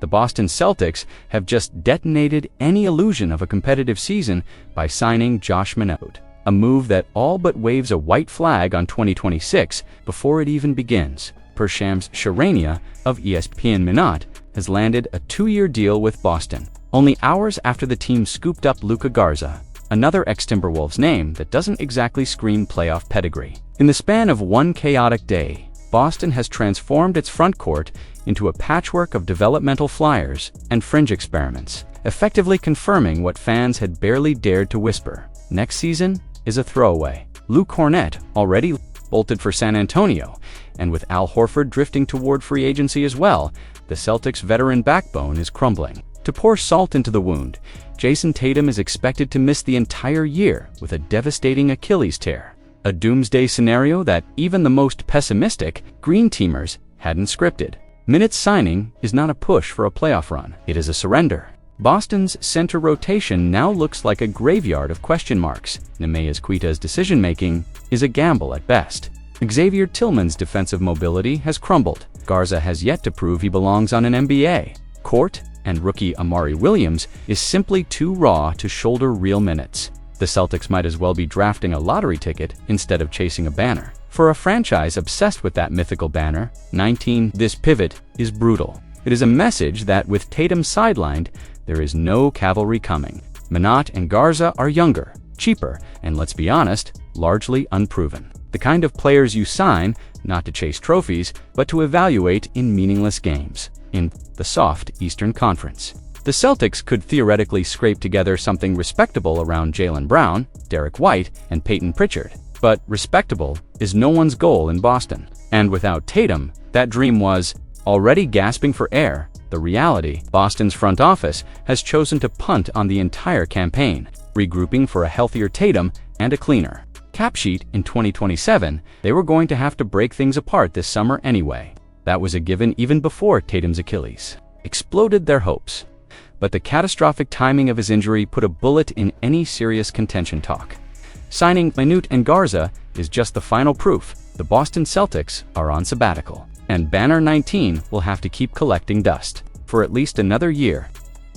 the Boston Celtics have just detonated any illusion of a competitive season by signing Josh Minnott, a move that all but waves a white flag on 2026 before it even begins. Per Shams Charania of ESPN, Minott has landed a 2-year deal with Boston, only hours after the team scooped up Luka Garza, another ex-Timberwolves name that doesn't exactly scream playoff pedigree. In the span of one chaotic day, Boston has transformed its front court into a patchwork of developmental flyers and fringe experiments, effectively confirming what fans had barely dared to whisper. Next season is a throwaway. Luke Kornet already bolted for San Antonio, and with Al Horford drifting toward free agency as well, the Celtics' veteran backbone is crumbling. To pour salt into the wound, Jayson Tatum is expected to miss the entire year with a devastating Achilles tear, a doomsday scenario that even the most pessimistic Green Teamers hadn't scripted. Minnot's signing is not a push for a playoff run, it is a surrender. Boston's center rotation now looks like a graveyard of question marks. Neemias Queta's decision-making is a gamble at best. Xavier Tillman's defensive mobility has crumbled. Garza has yet to prove he belongs on an NBA court, and rookie Amari Williams is simply too raw to shoulder real minutes. The Celtics might as well be drafting a lottery ticket instead of chasing a banner. For a franchise obsessed with that mythical banner, 19, this pivot is brutal. It is a message that with Tatum sidelined, there is no cavalry coming. Minott and Garza are younger, cheaper, and let's be honest, largely unproven. The kind of players you sign, not to chase trophies, but to evaluate in meaningless games, in the soft Eastern Conference. The Celtics could theoretically scrape together something respectable around Jaylen Brown, Derrick White, and Peyton Pritchard. But respectable is no one's goal in Boston. And without Tatum, that dream was already gasping for air. The reality, Boston's front office has chosen to punt on the entire campaign, regrouping for a healthier Tatum and a cleaner cap sheet in 2027. They were going to have to break things apart this summer anyway. That was a given even before Tatum's Achilles exploded their hopes. But the catastrophic timing of his injury put a bullet in any serious contention talk. Signing Minott and Garza is just the final proof. The Boston Celtics are on sabbatical, and Banner 19 will have to keep collecting dust for at least another year.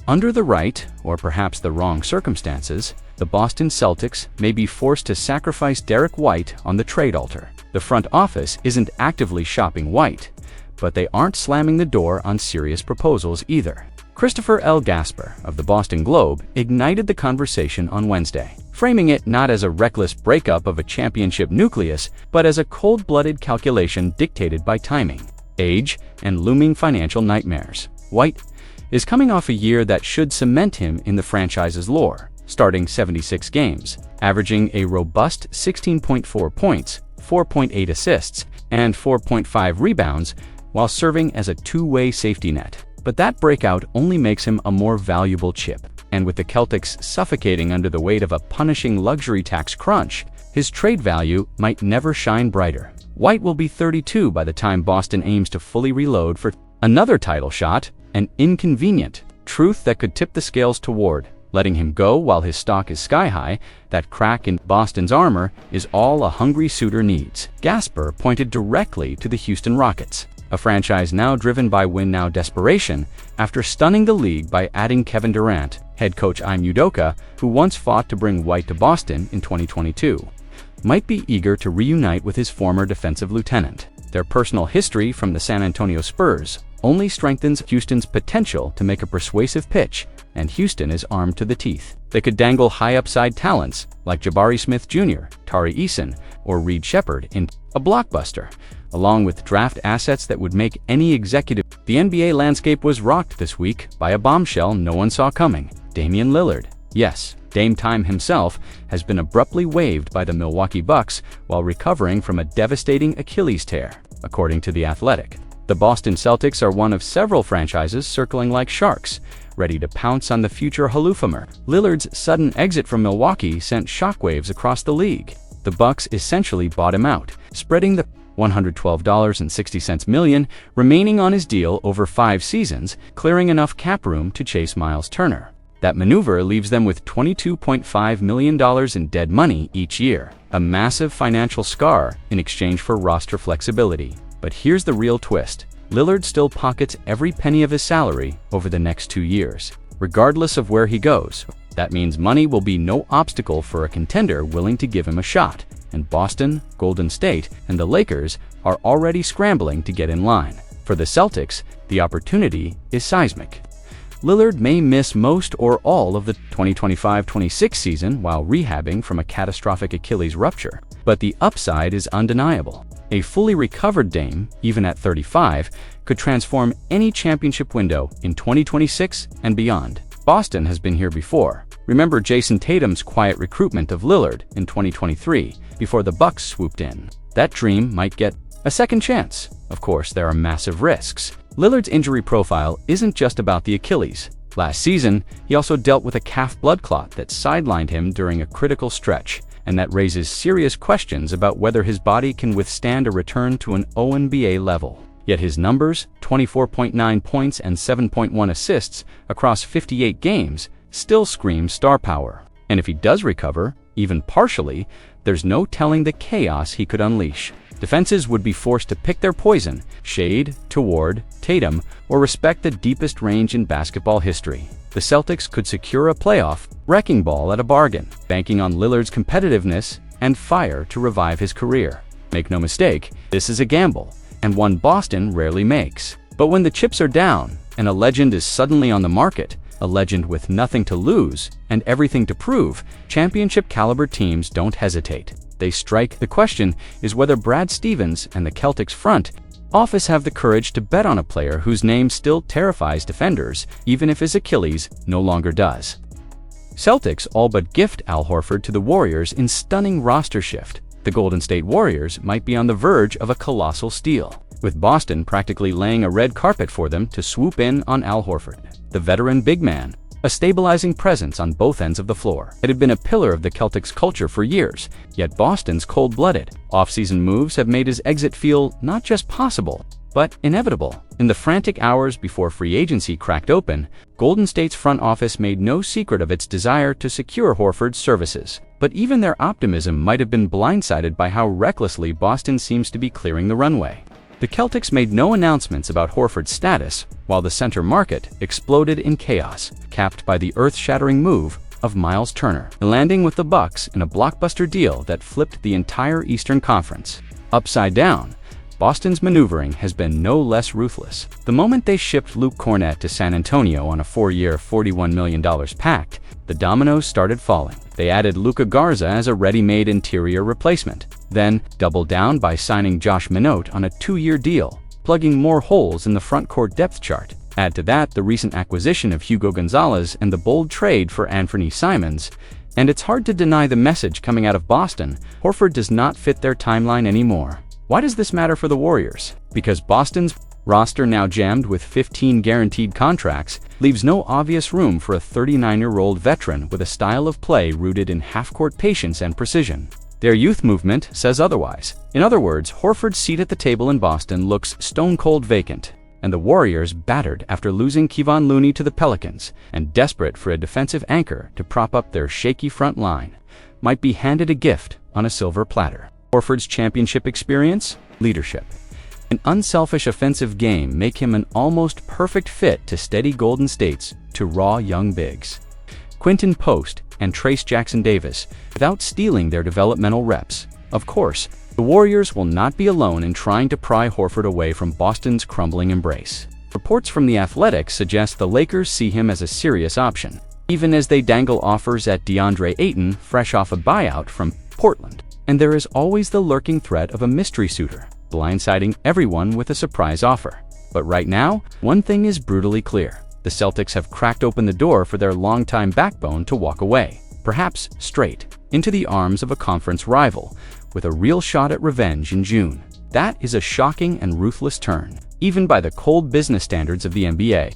Under the right, or perhaps the wrong circumstances, the Boston Celtics may be forced to sacrifice Derrick White on the trade altar. The front office isn't actively shopping White, but they aren't slamming the door on serious proposals either. Christopher L. Gasper of the Boston Globe ignited the conversation on Wednesday, framing it not as a reckless breakup of a championship nucleus, but as a cold-blooded calculation dictated by timing, age, and looming financial nightmares. White is coming off a year that should cement him in the franchise's lore, starting 76 games, averaging a robust 16.4 points, 4.8 assists, and 4.5 rebounds, while serving as a two-way safety net. But that breakout only makes him a more valuable chip. And with the Celtics suffocating under the weight of a punishing luxury tax crunch, his trade value might never shine brighter. White will be 32 by the time Boston aims to fully reload for another title shot, an inconvenient truth that could tip the scales toward letting him go while his stock is sky-high. That crack in Boston's armor is all a hungry suitor needs. Gasper pointed directly to the Houston Rockets, a franchise now driven by win-now desperation after stunning the league by adding Kevin Durant. Head coach Ime Udoka, who once fought to bring White to Boston in 2022, might be eager to reunite with his former defensive lieutenant. Their personal history from the San Antonio Spurs only strengthens Houston's potential to make a persuasive pitch, and Houston is armed to the teeth. They could dangle high-upside talents like Jabari Smith Jr., Tari Eason, or Reed Shepherd in a blockbuster, along with draft assets that would make any executive. The NBA landscape was rocked this week by a bombshell no one saw coming. Damian Lillard, yes, Dame Time himself, has been abruptly waived by the Milwaukee Bucks while recovering from a devastating Achilles tear, according to The Athletic. The Boston Celtics are one of several franchises circling like sharks, ready to pounce on the future Hall-of-Famer. Lillard's sudden exit from Milwaukee sent shockwaves across the league. The Bucks essentially bought him out, spreading the $112.60 million remaining on his deal over 5 seasons, clearing enough cap room to chase Miles Turner. That maneuver leaves them with $22.5 million in dead money each year, a massive financial scar in exchange for roster flexibility. But here's the real twist. Lillard still pockets every penny of his salary over the next 2 years. Regardless of where he goes, that means money will be no obstacle for a contender willing to give him a shot, and Boston, Golden State, and the Lakers are already scrambling to get in line. For the Celtics, the opportunity is seismic. Lillard may miss most or all of the 2025-26 season while rehabbing from a catastrophic Achilles rupture, but the upside is undeniable. A fully recovered Dame, even at 35, could transform any championship window in 2026 and beyond. Boston has been here before. Remember Jayson Tatum's quiet recruitment of Lillard in 2023 before the Bucks swooped in. That dream might get a second chance. Of course, there are massive risks. Lillard's injury profile isn't just about the Achilles. Last season, he also dealt with a calf blood clot that sidelined him during a critical stretch, and that raises serious questions about whether his body can withstand a return to an NBA level. Yet his numbers, 24.9 points and 7.1 assists across 58 games, still scream star power. And if he does recover, even partially, there's no telling the chaos he could unleash. Defenses would be forced to pick their poison, shade, toward, Tatum, or respect the deepest range in basketball history. The Celtics could secure a playoff wrecking ball at a bargain, banking on Lillard's competitiveness and fire to revive his career. Make no mistake, this is a gamble, and one Boston rarely makes. But when the chips are down, and a legend is suddenly on the market, a legend with nothing to lose and everything to prove, championship-caliber teams don't hesitate. They strike. The question is whether Brad Stevens and the Celtics front office have the courage to bet on a player whose name still terrifies defenders, even if his Achilles no longer does. Celtics all but gift Al Horford to the Warriors in stunning roster shift. The Golden State Warriors might be on the verge of a colossal steal, with Boston practically laying a red carpet for them to swoop in on Al Horford, the veteran big man, a stabilizing presence on both ends of the floor. It had been a pillar of the Celtics culture for years, yet Boston's cold-blooded, off-season moves have made his exit feel not just possible, but inevitable. In the frantic hours before free agency cracked open, Golden State's front office made no secret of its desire to secure Horford's services. But even their optimism might have been blindsided by how recklessly Boston seems to be clearing the runway. The Celtics made no announcements about Horford's status, while the center market exploded in chaos, capped by the earth-shattering move of Miles Turner, landing with the Bucks in a blockbuster deal that flipped the entire Eastern Conference upside down. Boston's maneuvering has been no less ruthless. The moment they shipped Luke Kornet to San Antonio on a 4-year, $41 million pact, the dominoes started falling. They added Luka Garza as a ready-made interior replacement, then doubled down by signing Josh Minnot on a 2-year deal, plugging more holes in the frontcourt depth chart. Add to that the recent acquisition of Hugo Gonzalez and the bold trade for Anthony Simons, and it's hard to deny the message coming out of Boston: Horford does not fit their timeline anymore. Why does this matter for the Warriors? Because Boston's roster, now jammed with 15 guaranteed contracts, leaves no obvious room for a 39-year-old veteran with a style of play rooted in half-court patience and precision. Their youth movement says otherwise. In other words, Horford's seat at the table in Boston looks stone-cold vacant, and the Warriors, battered after losing Kevon Looney to the Pelicans and desperate for a defensive anchor to prop up their shaky front line, might be handed a gift on a silver platter. Horford's championship experience, leadership, an unselfish offensive game make him an almost perfect fit to steady Golden State's to raw young bigs, Quinton Post and Trace Jackson-Davis, without stealing their developmental reps. Of course, the Warriors will not be alone in trying to pry Horford away from Boston's crumbling embrace. Reports from The Athletic suggest the Lakers see him as a serious option, even as they dangle offers at DeAndre Ayton fresh off a buyout from Portland. And there is always the lurking threat of a mystery suitor, blindsiding everyone with a surprise offer. But right now, one thing is brutally clear. The Celtics have cracked open the door for their longtime backbone to walk away, perhaps straight, into the arms of a conference rival, with a real shot at revenge in June. That is a shocking and ruthless turn, even by the cold business standards of the NBA.